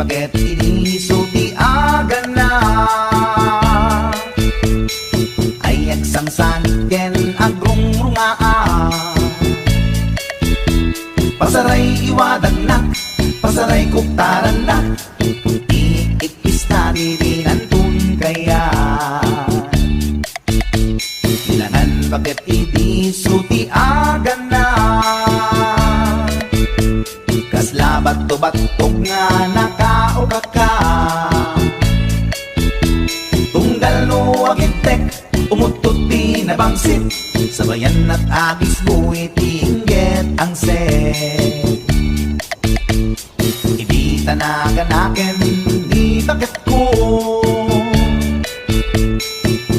paket inisulti agan na ay aksang saniken agrong rungaan pasaray iwadag na pasaray kuktaran na iikpista dirinantun kaya ilangan paket inisulti agan na kaslabat to batog nga nakaugak ka tunggal no agitek umutot di nabangsit sabayan at agis buwit ingget ang set hindi tanaganaken di bakit ko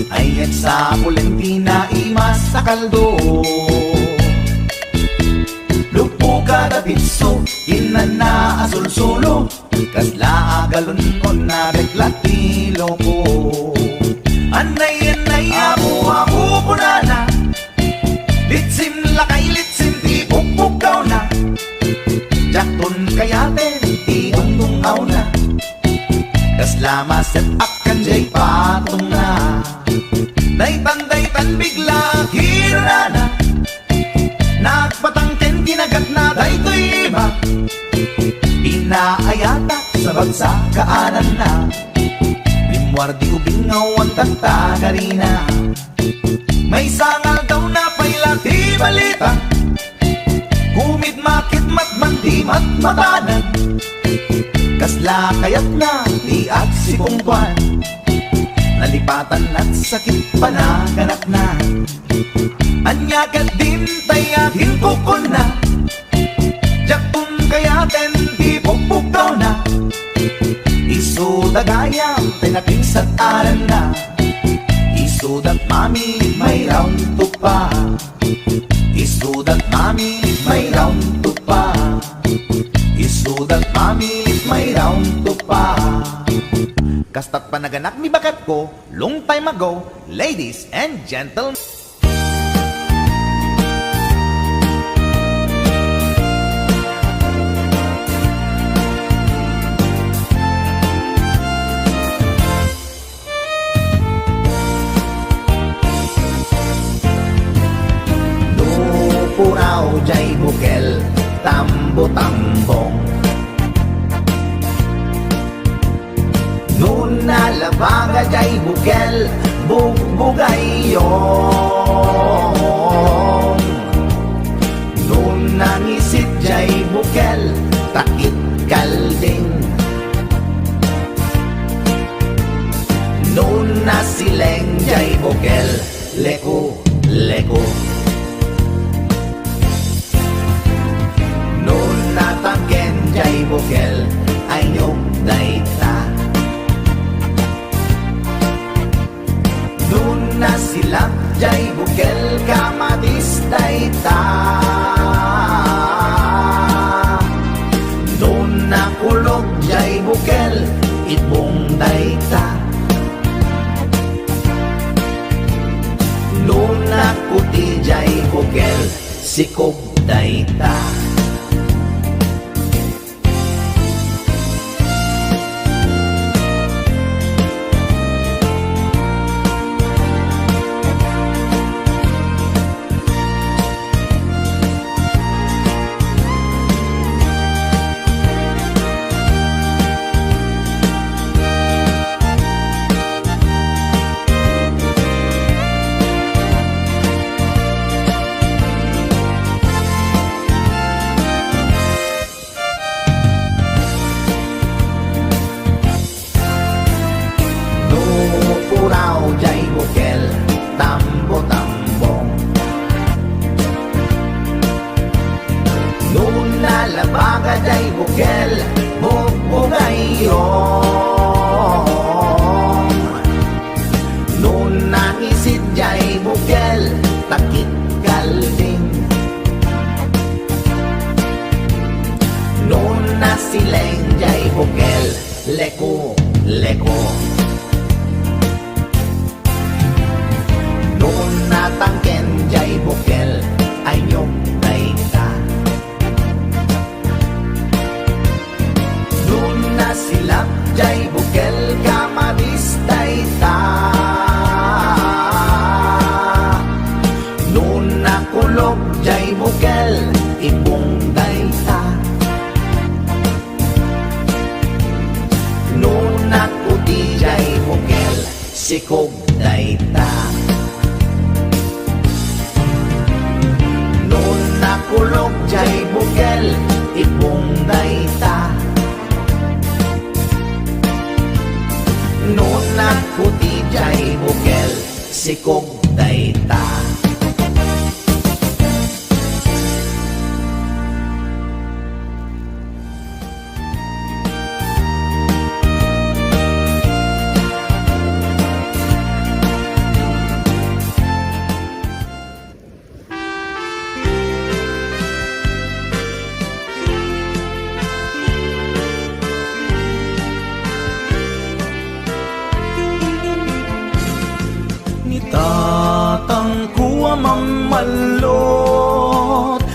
ayat sa Pulentina imas sa kaldo kada pitso, inana asul-sulo kasla agalon on na reklatilo ko anay-anay ako punana litsim lakay litsim ti pukpukaw na jakton kayaten ti ungtungaw na kasla maset akan jay patong na daytan bigla hirana nagpatangken kinagat na daytoy iba inaayata sa bagsakaanan na limwardi ubingaw ang tagtagarina may sangal daw na pailati balita kumit makit matman di matmatanan kasla kayat na di at si kungkwan nalipatan at sakit panaganak na anyagat din tayakin kukon na jaktun kayaten di pukpukaw na isudagayam pinakinsat aran na isudat mami may round to pa isudat mami may round to pa isudat mami may round to pa kastat panaganak mi bakat ko long time ago ladies and gentlemen. Puraw jay bukel tambo-tambong nun nalabaga jay bukel bugbugayong nun nangisit jay bukel takit kalding nun nasileng jay bukel leko natangken jay bukel ay nyok dayta nun nasilap jay bukel kamatis dayta nun nakulog jay bukel ibong dayta nun nakuti jay bukel sikog dayta jay bukel tambo-tambong nun nalabaga jay bukel bugbugayong nun nangisit jay bukel takit kalding nun nasileng jay bukel leko natangken jay bukel ay nyok dayta nun nasileng jay bukel ka madistay ta. Noon nakulog jay bukel ipong dayta. Noon nakuti jay bukel sikog dayta. Noon nakulog jay bukel ipong dayta. Noon nakuti jay bukel sikog dayta. Tatang kuwa mamalot,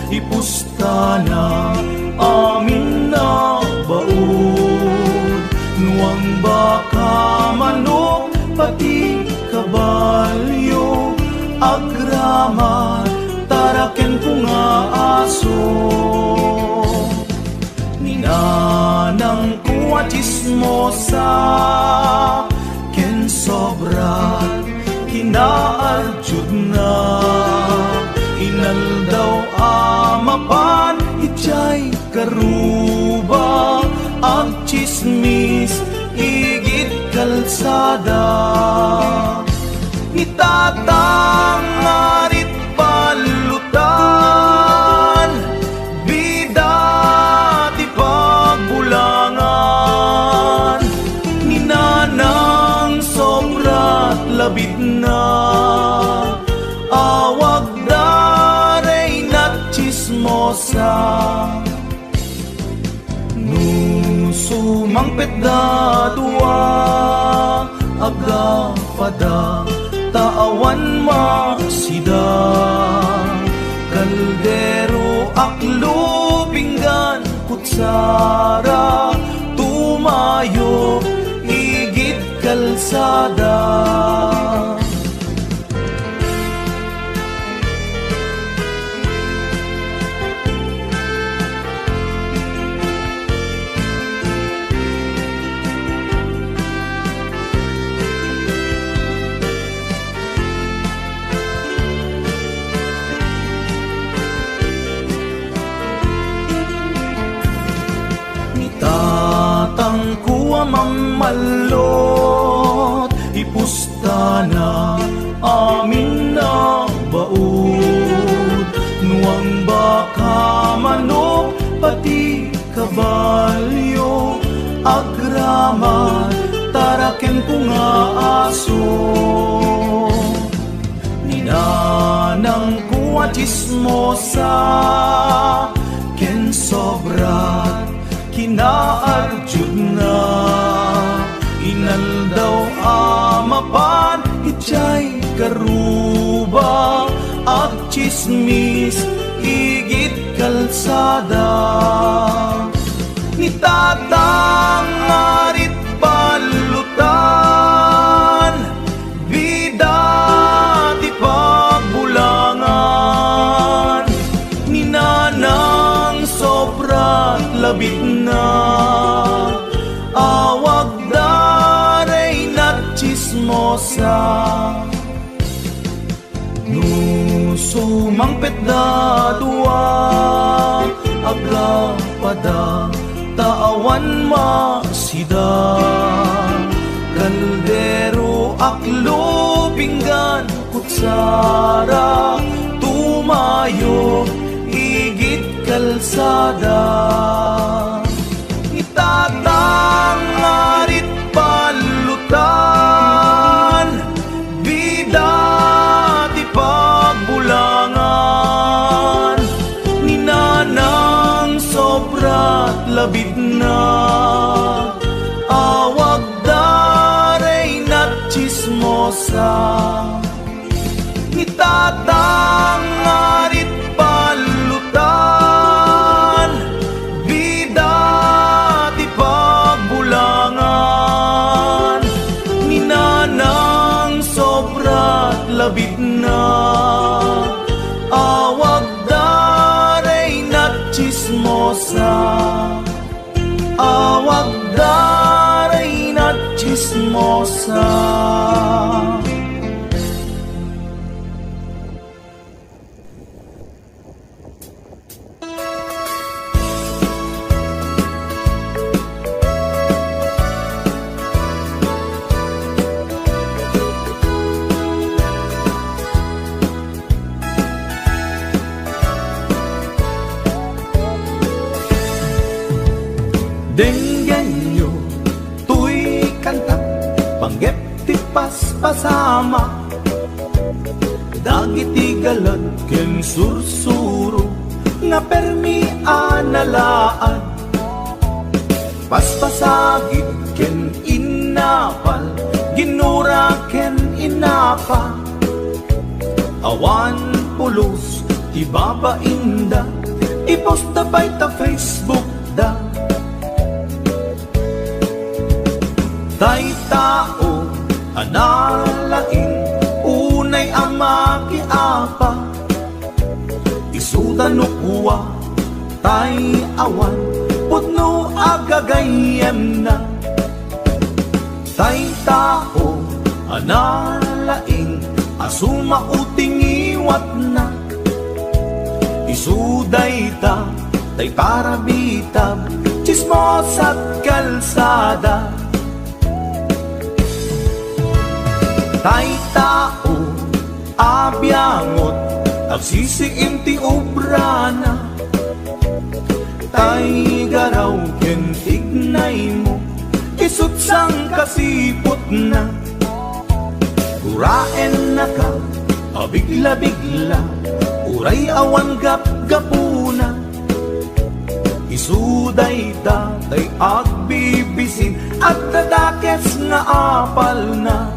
ipustana amin na baod. Nuang baka manok, pati kabalyo, agrama, taraken ko nga aso. Ninanang kuwa chismosa, ken sobrat kinaaljud na. Inal daw amapan ijay karuba, ang chismis igit kalsada. Itatang ngarit palutan, bida ti pagbulangan. Ninanang sobrat labit na, awag daray na chismosa. Nusumang pedda dua, aga pada taawan masida. Kaldero aklo pinggan kutsara, tumayo igit kalsada. Tatang kuwa mamalot, ipustana amin na baod. Nuang baka manok, pati kabalyo, agrama, taraken ko nga aso. Ninanang kuwa chismosa, ken sobrat kinaaljud na. Inal daw amapan ijay karuba, at chismis igit kalsada. Nitatang ngarit palutan, bida ti pagbulangan. Ninanang sobrat labit na, awag daray na chismosa. Nusumang pedda dua, aga pada taawan masida. Kaldero aklo pinggan kutsara, tumayo igit kalsada. Itatang ngarit palutan, bida ti pagbulangan. Ninanang sobrat labit na, awag daray na chismosa. Itatang ngarit palutan, bida ti pagbulangan. chismosa. Awag daray na chismosa. Denggan nyo, tuy kanta, panggep ti paspasama, dagiti galad ken sursuro, nga permi analaan, paspasagit ken inapal, ginura ken inapa, awan pulos, ibabainda, iposta by ta Facebook da. Tay tao, analain, unay ama kiapa, isuda no kuwa, tay awan, putno agagayem na. Tay tao, analain, asuma uting iwat na, isuday ta, tay parabitab, chismos at kalsada. Tay tao, abyangot, agsisiim ti obrana. Tay garaw ken tignay mo, isut sang kasipot na. Guraen na ka, abigla-bigla, uray awan gap-gapuna. Isuday ta, tay agbibisin, at tadakes nga apal na.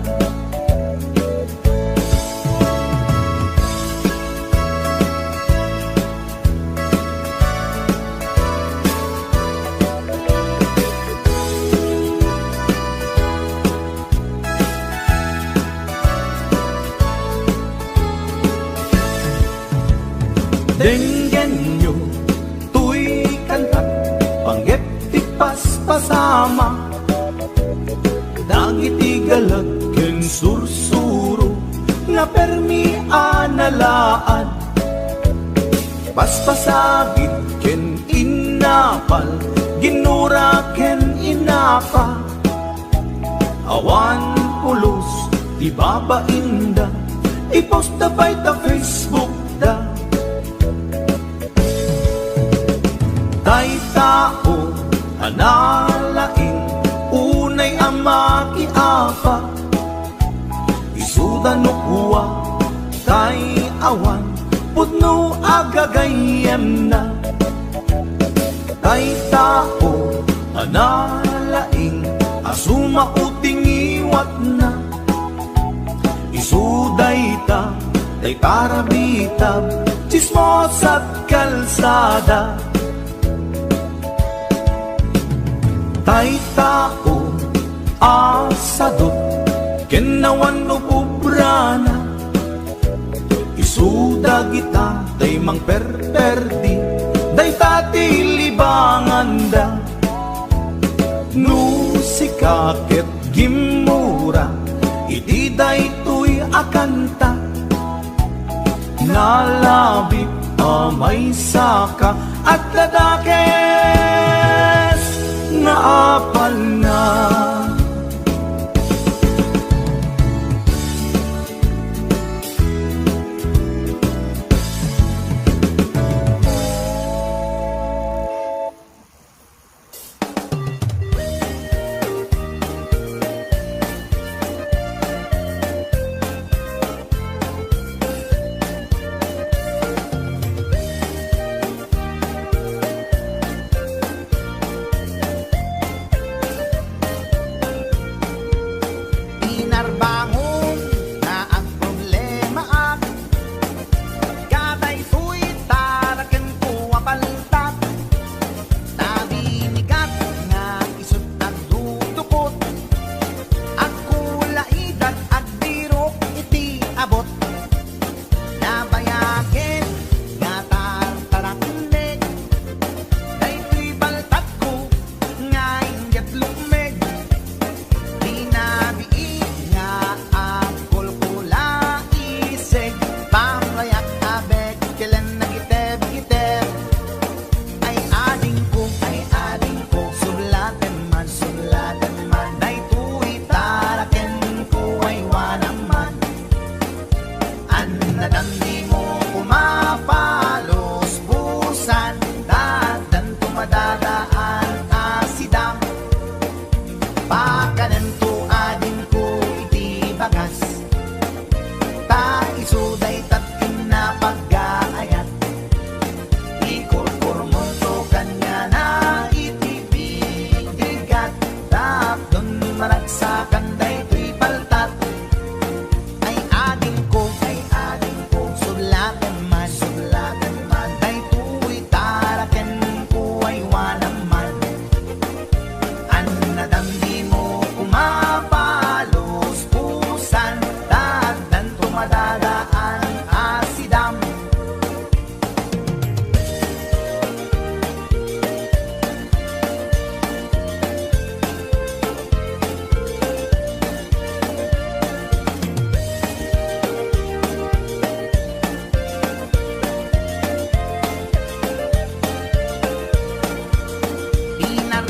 Denggan nyo, tuy kantat, panggep ti paspasama, dagiti galag ken sursuro, nga permi analaan, paspasagit ken inapal, ginura ken inapa, awan pulos, di babainda, iposta by ta Facebook da. Tay tao, analain, unay ama kiapa, isuda no kuwa, tay awan, putno agagayem na. Tay tao, analain, asuma uting iwat na, isuday ta, tay parabitab, chismos at kalsada. Tay tao, asadot, kenawan no pubrana, isuda kita, tay mang perperdi, day tati libangan da. No sikaket gimura, iti day tuy akanta, nalabi amay saka, at ladakes na apal na.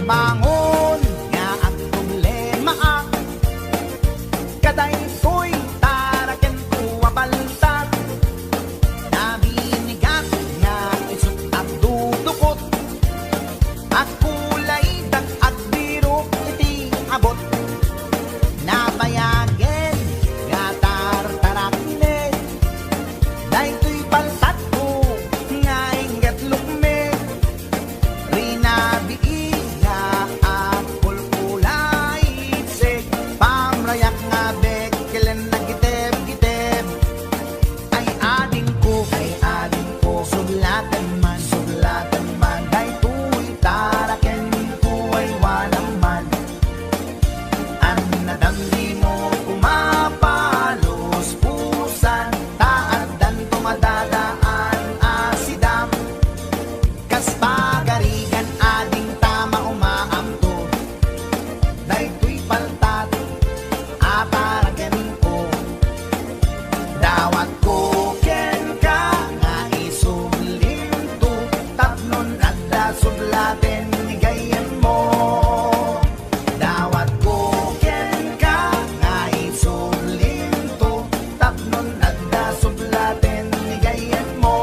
Bangon nga ang problema kaday ko'y taraken ko baltat nabinigat nga isot at dudukot akulay dak at biro iti abot nabayagen nga tartarakne daytoy baltat ko nga ingat lukme rinabi pamrayak nga bekelen na giteb-giteb ay ading ko sublatan man daytoy taraken ko ay walang man an nadamdi mo kumapalos pusan taadan tumadadaan asidam kas pagarigan ading tama umaamto daytoy paltat aparaken ko dawat ko ken ka nga isulinto tapnon adda sudlaten ni gayen mo dawat ko ken ka nga isulinto tapnon adda sudlaten ni gayen mo.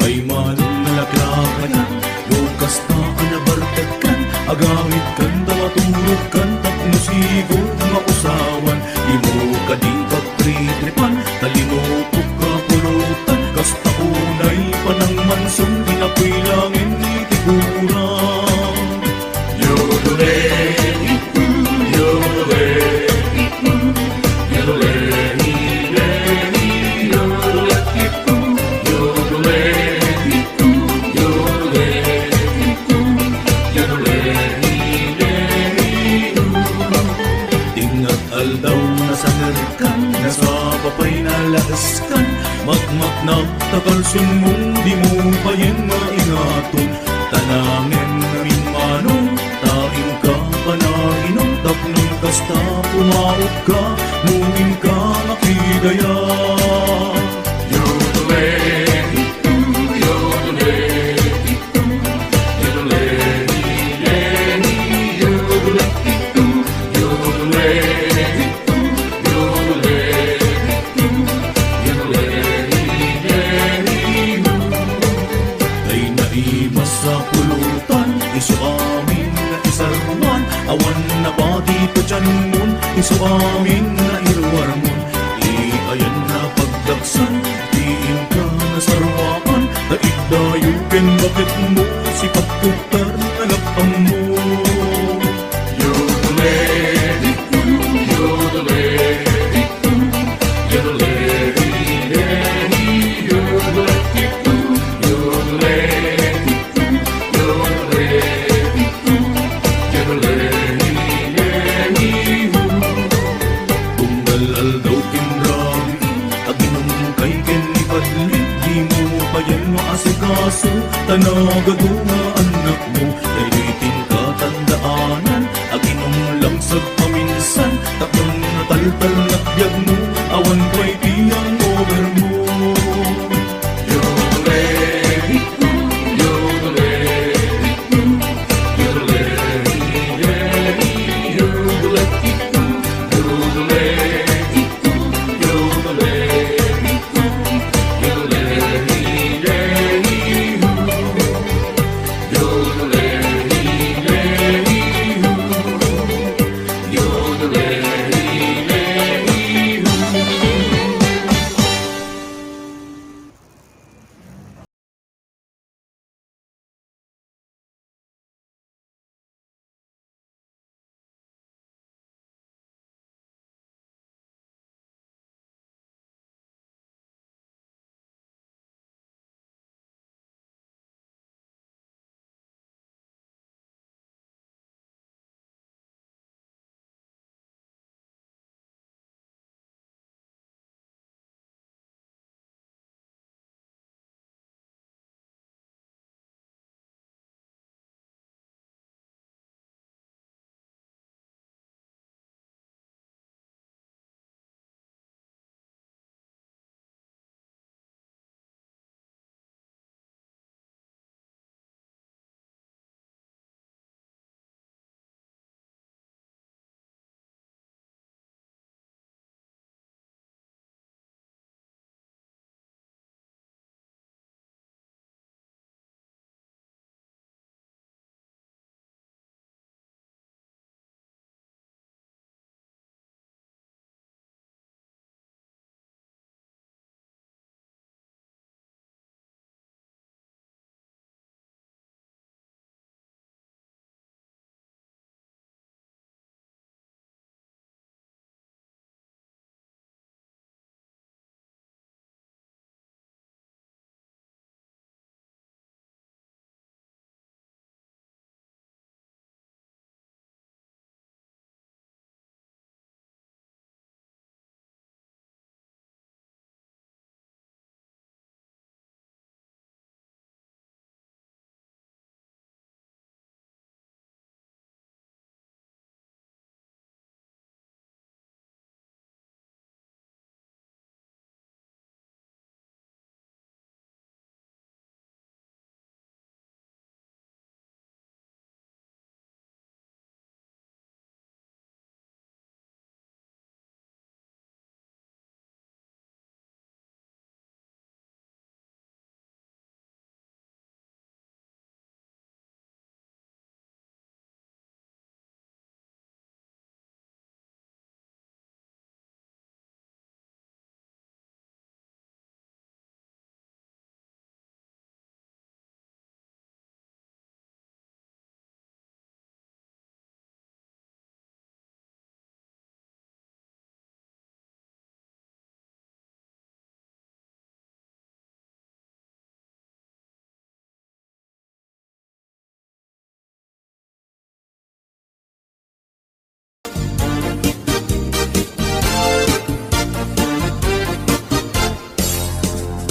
Ay manong nalaklakan, lukas na anabartag kan, agamit kan, dawaturog kan, tapno sigod mausawan, di mo ka di pagtritripan, talinutok ka pulutan, kasta unay panang mansong, dinapilangin itiguran. Yodole, yodole, yodole, aldaw na sangarkan, nasa papay na lagaskan, magmak na takalsun mong di mo payen maingaton, tanangin namin manong, taing ka panainom, tapnon kasta pumaot ka, nungin ka nakidaya. Yodole, yodole, yodole, yodole, yodole, sa pulutan, iso amin na isarwan, awan na pati pa dyan mon, iso amin na irwarmon, iayan na pagdaksan, diin ka na sarwaan, daigdayukin bakit mo, si pagkuktar na lapang mo. Yodole, yodole, yodole, aldaw kinrabi, aginom kay kinipadli, di mo pa yan maasikaso, tanagado nga anak mo, dayritin ka tandaanan, aginom lang sa paminsan, takong nataltal na biyag mo, awan ko'y tiyang over mo. Yodole, yodole, yodole, yodole, yodole, yodole,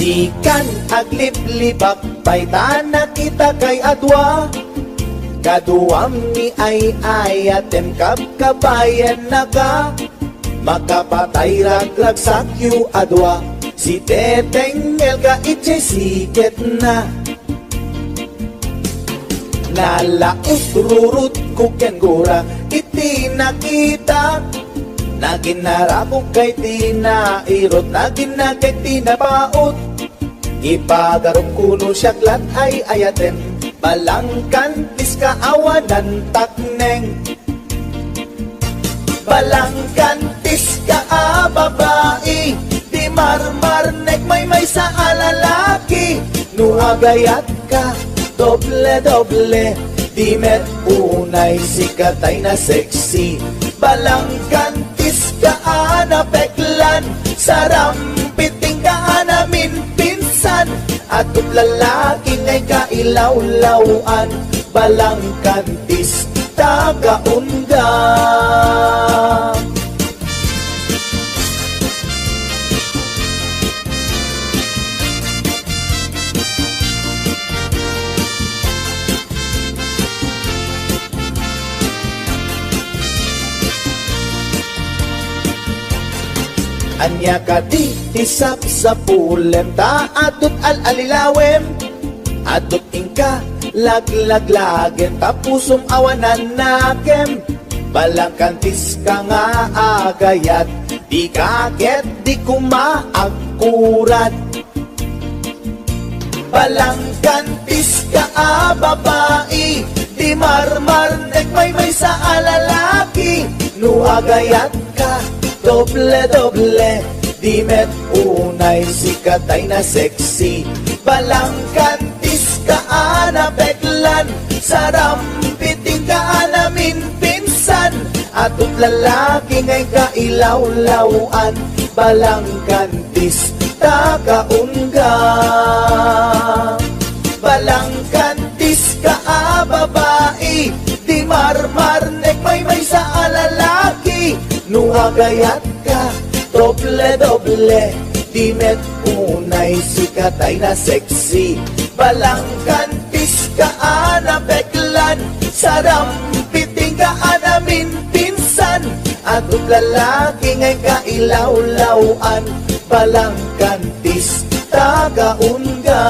Di kan agliblibak paitan na kita kay adwa. Kaduam ni ay atem kapkabayan na ka. Makapatay raglag sakyo adwa. Si Teteng Elga itche siket na. Nalaot rurut kuken gura iti nakita. Naginarabog kay tinairot, naginagay tinapaot. Ipagarong kuno siyaklat ay ayatem, balangkantis kaawanan takneng. Balangkantis ka babae, di marmarnek may sa alalaki. Nuagayat ka, doble-doble, di met unay sikatay na sexy. Balangkantis ka peklan, sarampiting ka namin pinsan. At lalaki ngay kailawlawan, balangkantis tagaunga. Anya ka di isap sa pulem, ta adot al-alilawem. Adot ingka laglaglagem, tapusong awanan nakem. Balangkantis ka nga agayat, di kaget di kumaagkurat. Balangkantis ka babae, di marmarnek may sa alalaki. Nuagayat ka, doble-doble, di met unay sikatay na sexy. Balangkantis ka peklan, sarampiting ka namin pinsan. Atut lalaki ngay kailawlawan, balangkantis tagaunga. Balangkantis ka babae, di marmarnek may sa alalaki. Nuagayat ka, doble-doble, di met unay sikatay na sexy. Balangkantis ka peklan, sarampiting ka namin pinsan. Atut lalaki ngay kailawlawan, balangkantis tagaunga.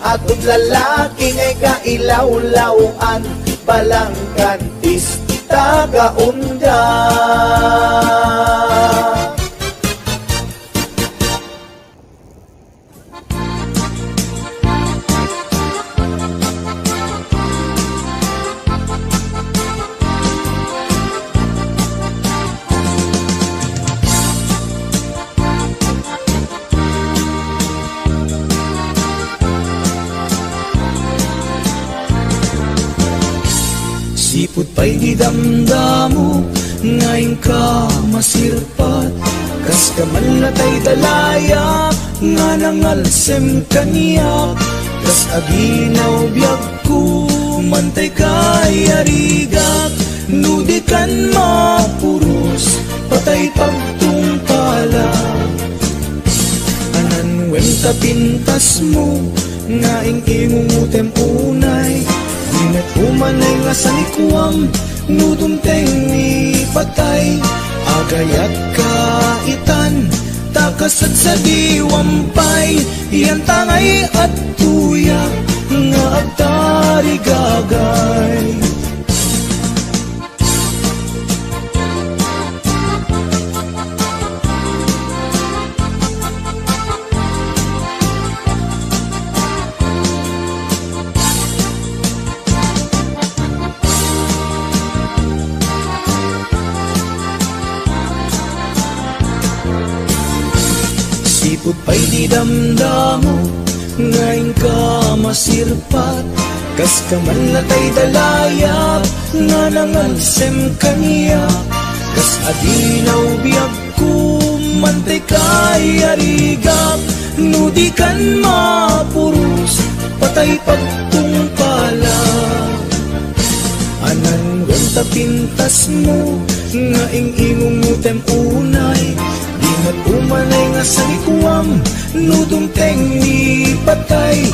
Atut lalaki ngay kailawlawan, balangkantis tagaunga. Sipot pa'y di damdamo, ngayon ka masirpat. Kas ka man natay dalaya, nga nangalsem kaniyak. Kas aginaw biyag ko, mantay kay arigak. Nudi kan mapuros, patay pagtungpala. Anan wenta pintas mo, ngaing ingungutem unay. Ingat umanay nga sa likuang, nudumteng ni patay. Agayat ka itan, takasad sa diwampay. Iyan tangay at tuya, nga agtari gagay. Sipot pa'y di damdamo, ngayon ka masirpat. Kas ka man natay dalaya, nga nangalsem kaniya. Kas adinaw biyag ko, mantay kay arigak. Nudi kan mapuros, patay pagtungpala. Anan gwenta pintas mo, nga ingungutem unay. Di Dinat umanay nga sa likuam, nudumteng ni patay.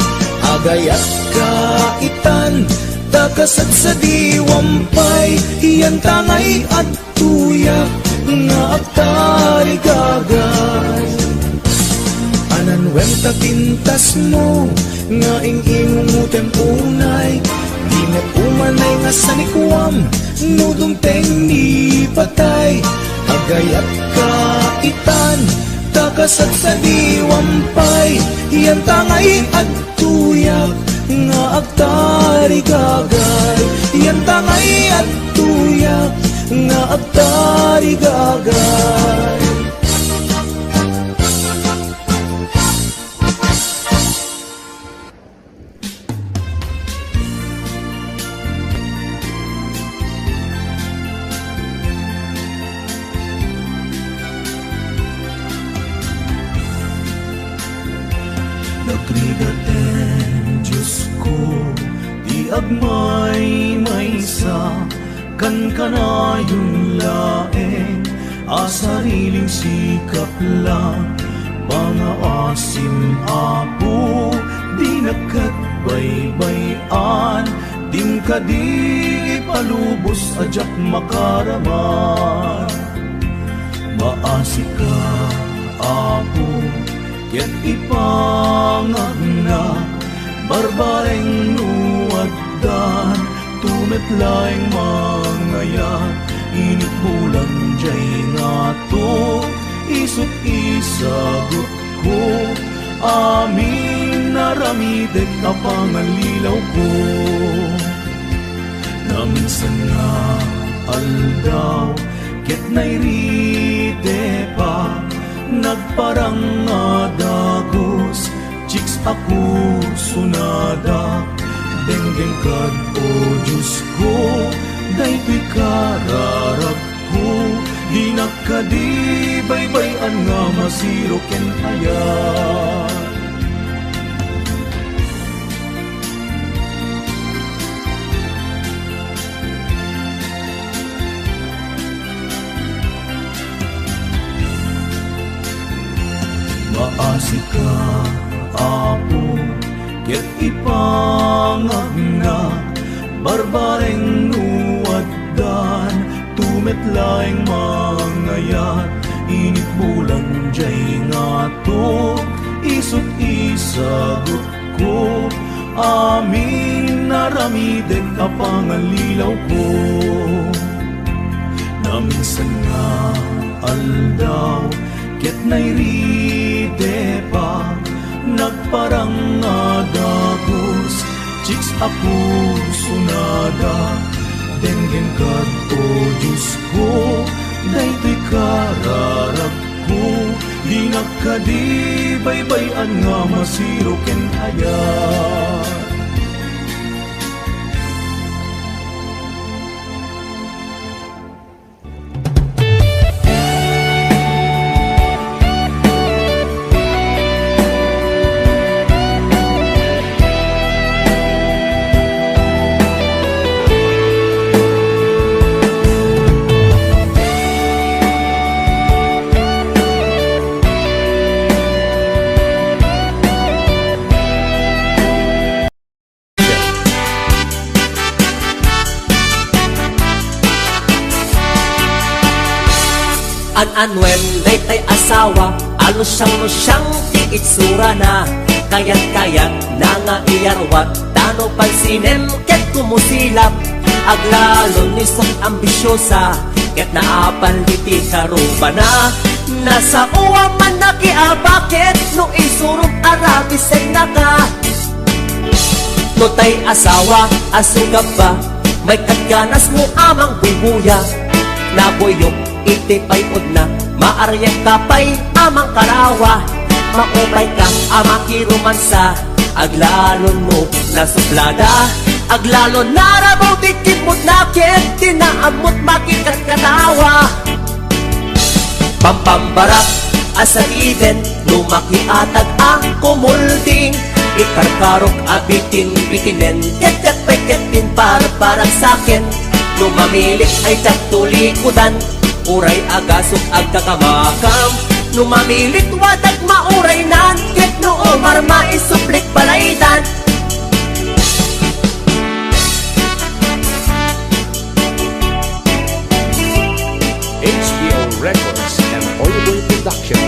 Agayat kaitan, takasat sa diwampay. Iyan tangay at tuyak, nga agtari gagay. Ananwem tatintas mo, nga ingingumutem unay. Dinat umanay nga sa likuam, nudumteng ni patay. Agayat kaitan, takasat sa diwampay. Iyan tangay at tuyak, nga agtari gagay. Iyan tangay at tuyak, nga agtari gagay. Nagrigaten, Diyos ko, di agmay maysa, kan kanayon laeng, asariling sikap lang, mga asim apo, di nakatbaybayan, dim ka di palubos ajak makaraman. Maasi ka, apo, ket ipangagna, barbareng nuwaddan, tumetlaeng mangayat, init bulan jay nga to, isut isagot ko, amin naramitek kapangalilaw ko. Naminsan nga aldaw, ket nairite pa, nagparang nga dagos, chicks ako sunada. Denggeng kad o Diyos ko, daytoy kararag ko. Di nakadibaybayan nga masiro ken ayat. Maasi ka, apo, ket ipangagna, barbareng nuwaddan, tumetlaeng mangayat, init bulan jay nga to, isut isagot ko, amin naramidek kapangalilaw ko. Naminsan nga aldaw, ket nairite pa, nagparang nga dagos, chicks ako sunada. Denggeng kad o Diyos ko, daytoy kararag ko. Di nakadibaybayan nga masiro ken ayat. An-anwen, daytay asawa, alusyang-lusyang ti itsura na, kayat-kayat na nga iyarwat, tano pansinem ket kumusilap, aglalon nisot ambisyosa, ket naapaliti karuba na, nasa uwa man nakiabakit, no isurong arabisen na ka. No tay asawa, asugab ba, may katganas mo amang bubuya, nabuyok itipay na, maaryak kapay amang karawa, maupay ka amang kirumansa, aglalon mo na suplada, aglalon narabaw tikipot nakit, tinaamot makikat katawa. Pampambarak asa iden, lumakiatag ang kumulding, ikarkarok abitin bitinen, ket peketin parang sakin, lumamilik ay tiyag tulikudan, uray agasok agkakamakam, Numamilit wadag mauray nan, ket noo marma isuplik balaydan. HBO Records and Oliver Production.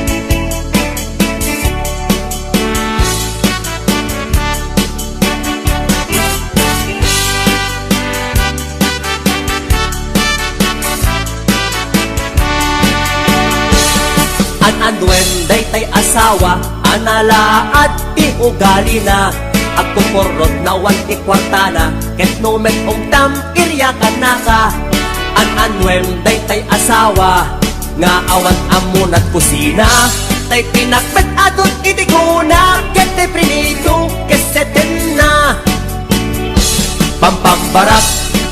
Ananwen day tay asawa, anala at ti ugali na. Ako porot na wan ti kwartana, ket no met tam irya kanaka. Ananwen day tay asawa, nga awan amunat kusina. Tay pinakbet adot itiguna, ket tay prinito keseten na. Pampambarak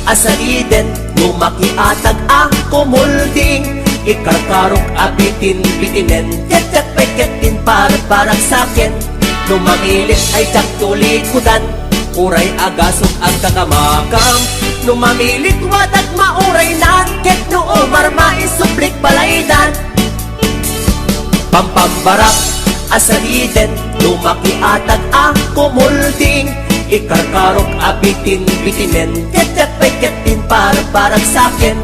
asaliden, lumakiatag ang kumulding. Ikarkarok abitin bitinen, ket peketin parang sakin. Numamilit ay jak tulikudan, uray agasok ang kakamakam. Numamilit wadag mauray nan, ket noo marma isuplik balaydan. Pampambarak asaliden, lumakiatag ang kumulding. Ikarkarok abitin bitinen, ket peketin parang sakin.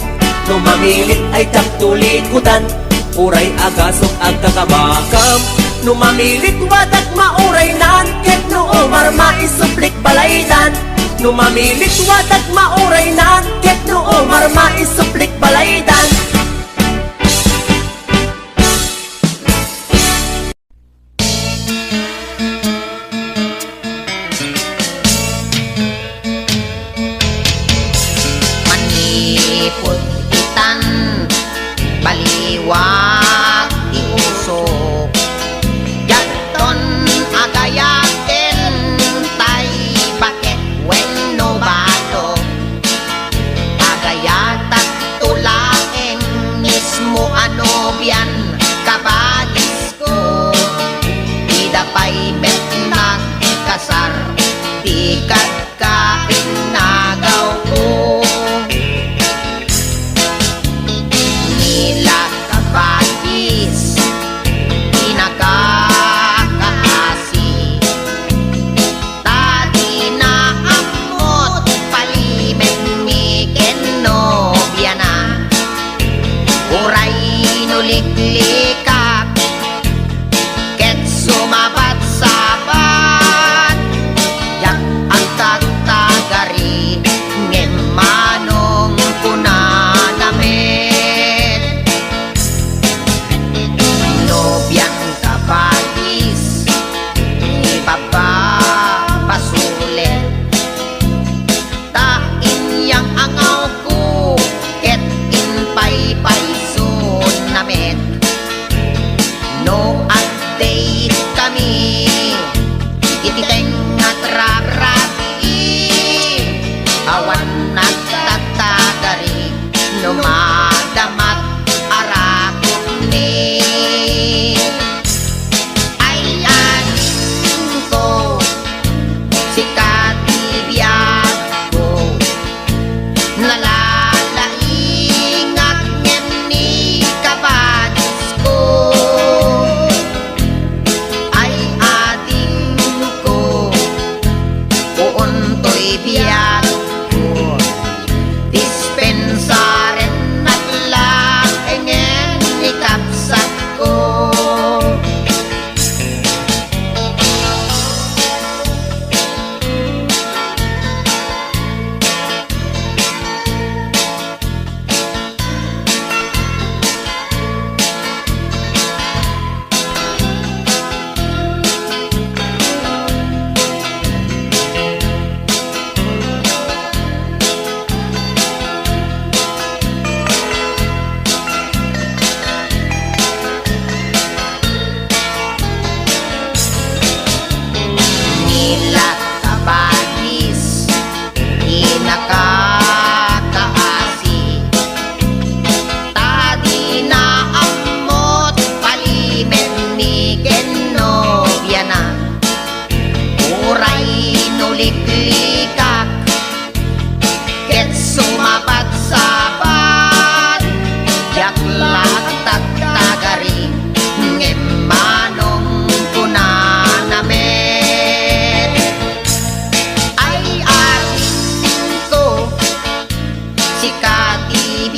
Numamilit ay jak tulikudan, uray agasok ang kakamakam. Numamilit wadag mauray nan, ket noo marma isuplik balaydan. Numamilit wadag mauray nan, ket noo marma isuplik balaydan. Manipot itan, baliwag iusok, yaton agayaten, tay bakit when no bato. Pag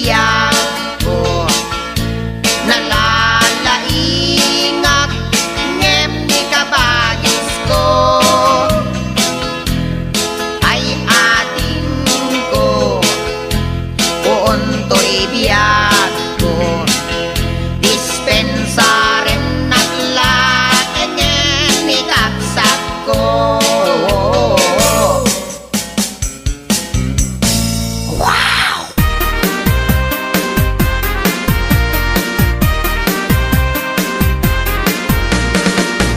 biyag ko nalalaingak ngem ni kabayos ko ay ating ko uuntoy biyag ko dispensaren naglaken ngem ni kaksak ko.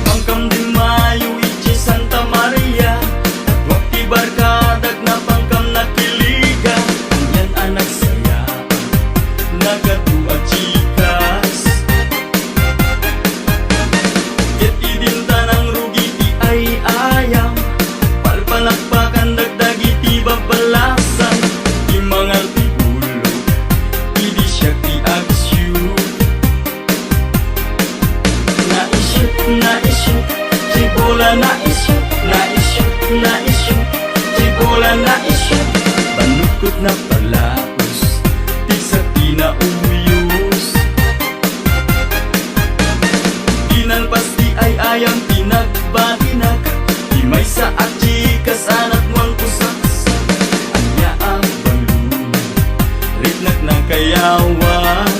Pangkam din Mayo, Ichi Santa Maria at wakti barkadag na pangkam nakiliga yan anak saya nagatua chikas ket idin tanang rugi ti ay ayam palpalakpakan dagdagi ti babalasan ti mangal ti ulo idi siya ti agsyu na-issue, Cibola na-issue, Cibola na-issue Banukot na palaos, di sa kinauyos Dinan pasti ay ayang tinagbatinag Di may sa achikas anak mong kusaksak Anya ang balunag, ritnak ng kayawan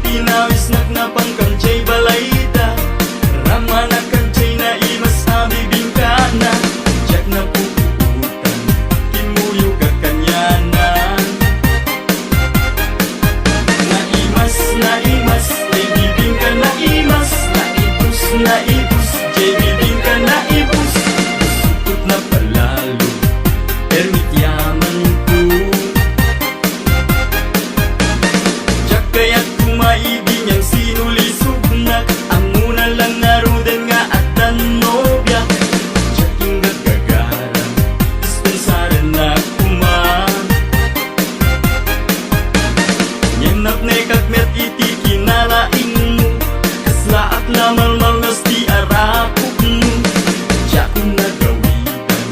Tinawis na pangkam chay balayda Rama na kan chay na imas abibing ka na Jack na puputan Kimuyo ka kanyanan Naimas Jay bibing ka naimas Naibus Jay bibing ka naibus Sukot na palalo Permit yaman ko Jack kaya't kumaibig niyang sinulisugnak Ang una lang narudan nga at tanobya Jaking gagagaran, dispensaran na kuman Nyenap nekak met iti kinalaing mo Kaslaak lamang mangas di arapok mo Jakong nagawitan,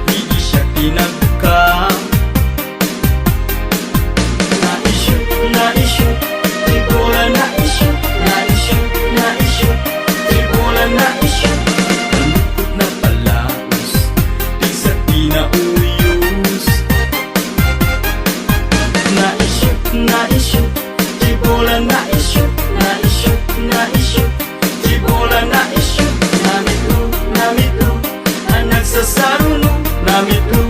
di siya tinagkam Na-issue Cibola na-issue Cibola na-issue Malukot na palaos Di sa kinauyos Na-issue Cibola na-issue Cibola na-issue Namitlo Ang nagsasaruno Namitlo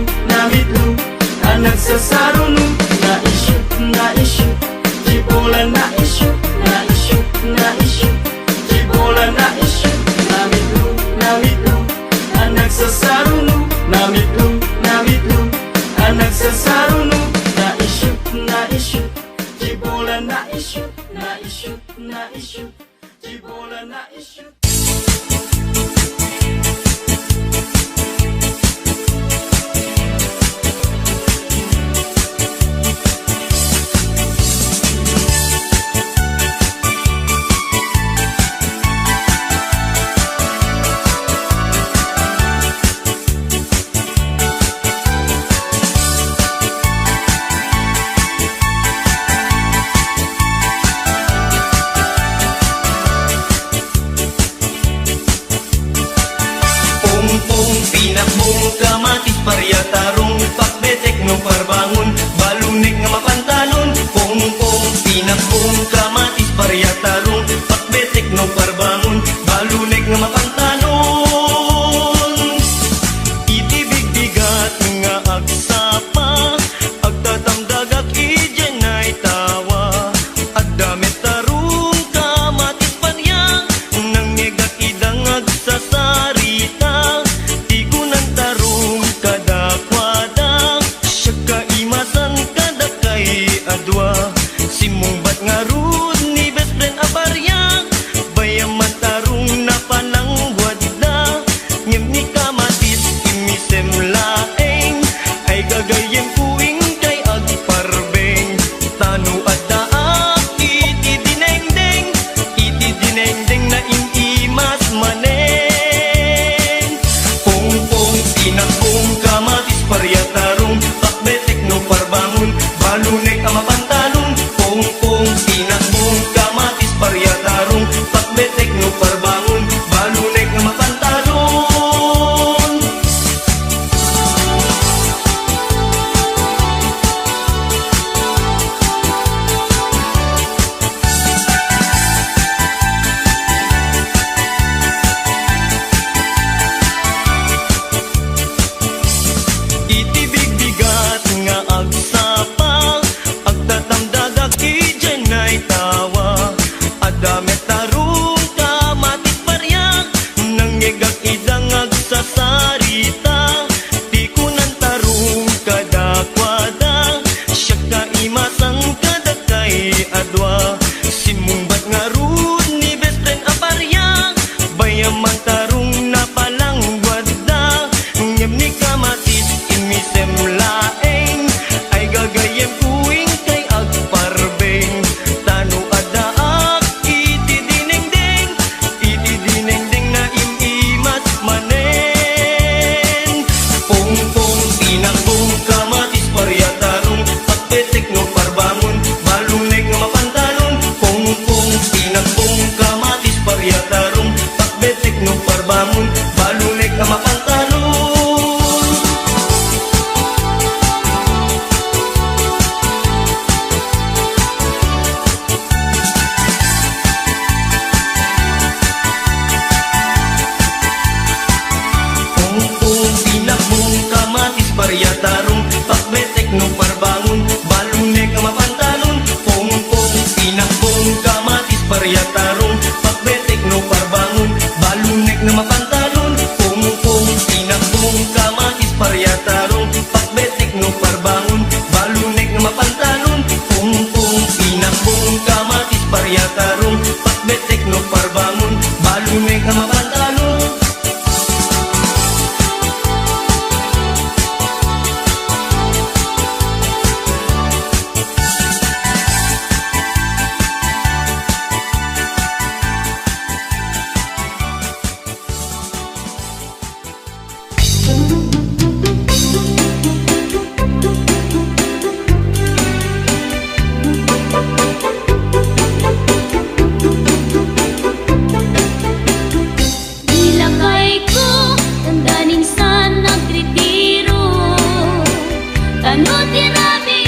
Ang nagsasaruno Na-issue Cibola na-issue Cibola na-issue Namitlo Ang nagsasaruno Namitlo Ang nagsasaruno Na-issue Cibola na-issue Cibola na-issue Pinakbong kamatis paryatarong Pakbetek no parbangon Balunik nga mapantalon Pong-pong pinakbong kamatis paryatarong Pakbetek no parbangon Balunik nga mapantalon Itibig bigat nga agsapa Agtatamdagak ijen ay tawa At damit tarong kamatis parya Nang negak idang agsasarita Simumbat nga rud ni best friend abarya Bayaman tarong na panangwad na Ngem ni kamatis imisem laeng Ay gagayem kuing kay agparbeng Tano at daak iti dinengdeng na inimas maneng Pong-pong tinakbong kamatis paryatarong Pakbetek no Tanu tirabi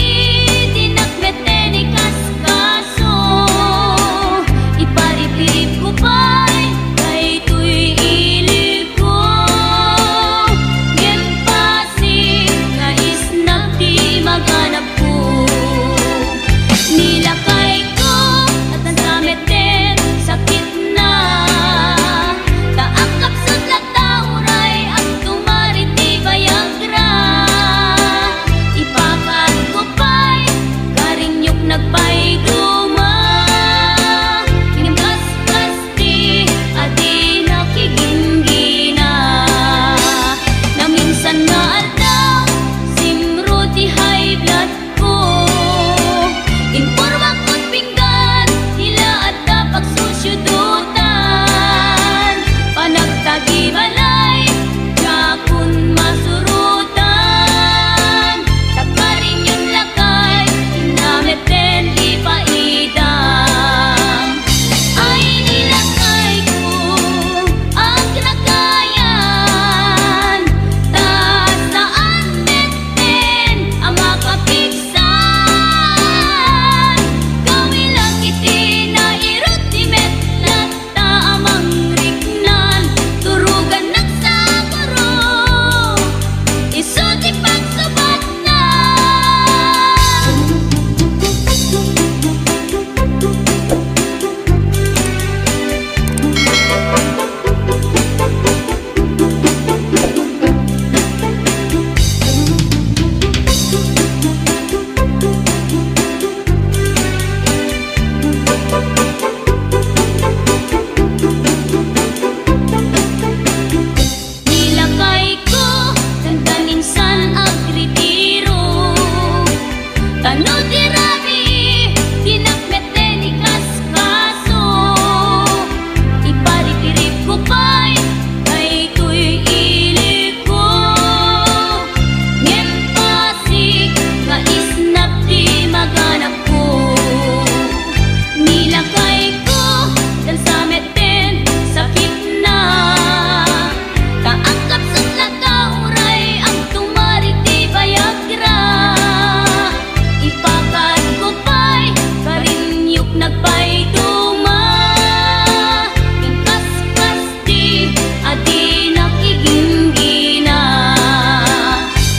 dinakmete ni kaskaso iparipirip ko pa'y kay tuy ilig ko Gempasi nga isnag di maganap ko Nilakay ko at nasamit din sakit na Taak kapsat latauray ang tumarit di Viagra Ipakat ko pa'y karinyok nagpay duma Ingin kaskas di adi nakiginggina Na minsan nga aldaw simro di high blood ko Informa ko't pinggan nila at dapat susyudutan Panagtagi balay Jakun masurutan Takarin yung lakay Inamit din ipaidam Ay nilakay ko ang kinakayan Ta saan metin ang makapigsan Kawilang iti na irot di metlat Ta amang rignan Turugan nagsaguro Iso di pagsabat na Nilakay ko Dandaninsan agritiro Tanu tirabi Dinakmete ni kaskaso Iparipirip ko pa'y Kay tuy ilig ko Ngempasi Nga isnap di maganap ko Nilakay ko Dan samet din sakit na Kaangkap sa latauray Ang tumarik di Viagra Ipakat ko pa'y karinyok nagpay duma Yung kaskas di adi nakiginggina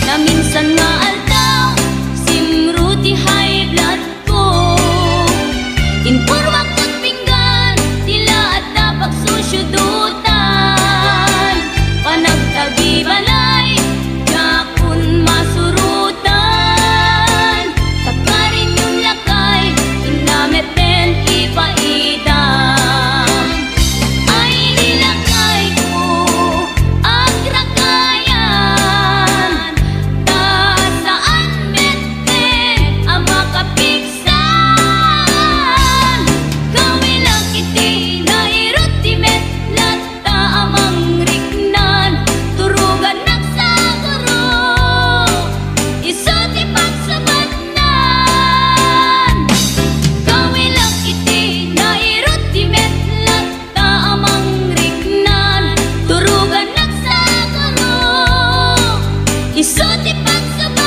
Na minsan nga aldaw simro di high blood ko Informa ko't pinggan nila at dapat susyudutan Panagtagi balay Jakun masurutan Takarin yung lakay Inamit din ipaidam Ay nilakay ko ang rakayan Ta saan metin ang makapigsan Kawilang iti na irot di metlat Ta amang rignan Turugan nagsaguro Iso di pagsabatan Kawilang iti na irot di metlat Ta amang rignan Turugan nagsaguro Iso di pagsabatan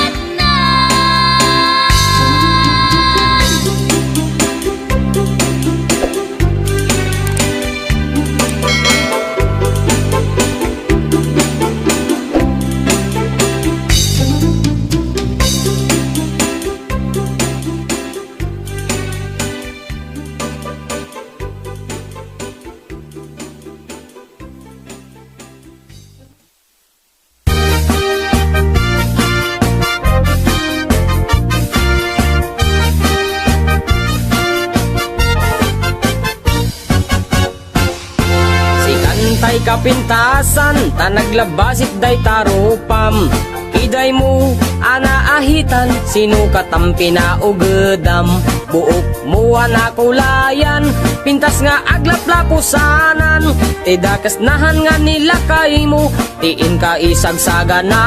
Si kantay kapintasan Ta naglabasit day tarupam Iday mo anaahitan Sino katam pinaugedam Buok mo anakulayan Pintas nga aglaplakusanan Tidakas nahan nga nilakay mo Tiin ka isagsaganaan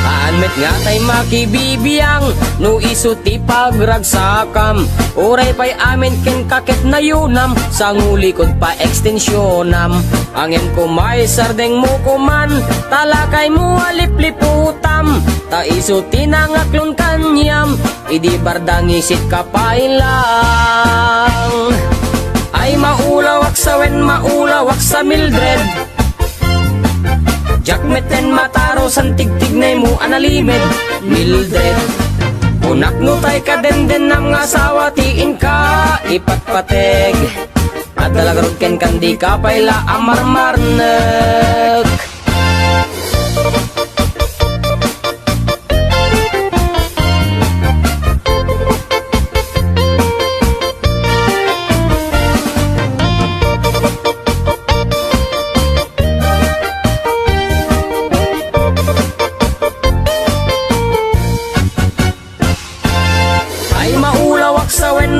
Anmet nga tay makibibiyang no iso ti pagragsakam. Oray pa'y amin ken kakit na yunam sa ngulikod pa ekstensyonam. Angin ko may sardeng mo kuman talakay mo alipliputam. Ta iso tinangaklon kanyam idi bardang isit kapailang. Ay maulawak sa wen maulawak sa Mildred. Jakmeten mataro san tigtignay mo analimed Mildred. Unak no tay ka den ng asawa tiin ka ipatpateg. At talagarod ken kandi ka payla amarmarnek.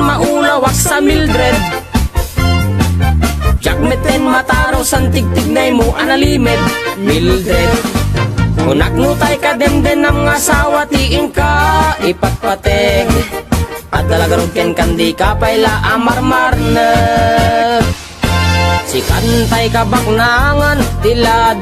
Maulawak sa Mildred. Jakmeten mataro san tigtignay mo analimed Mildred. Unak no tay ka den ng asawa tiin ka ipatpateg. At talagarod ken kandi ka payla amarmarnek. Si kantay ka baknangan tila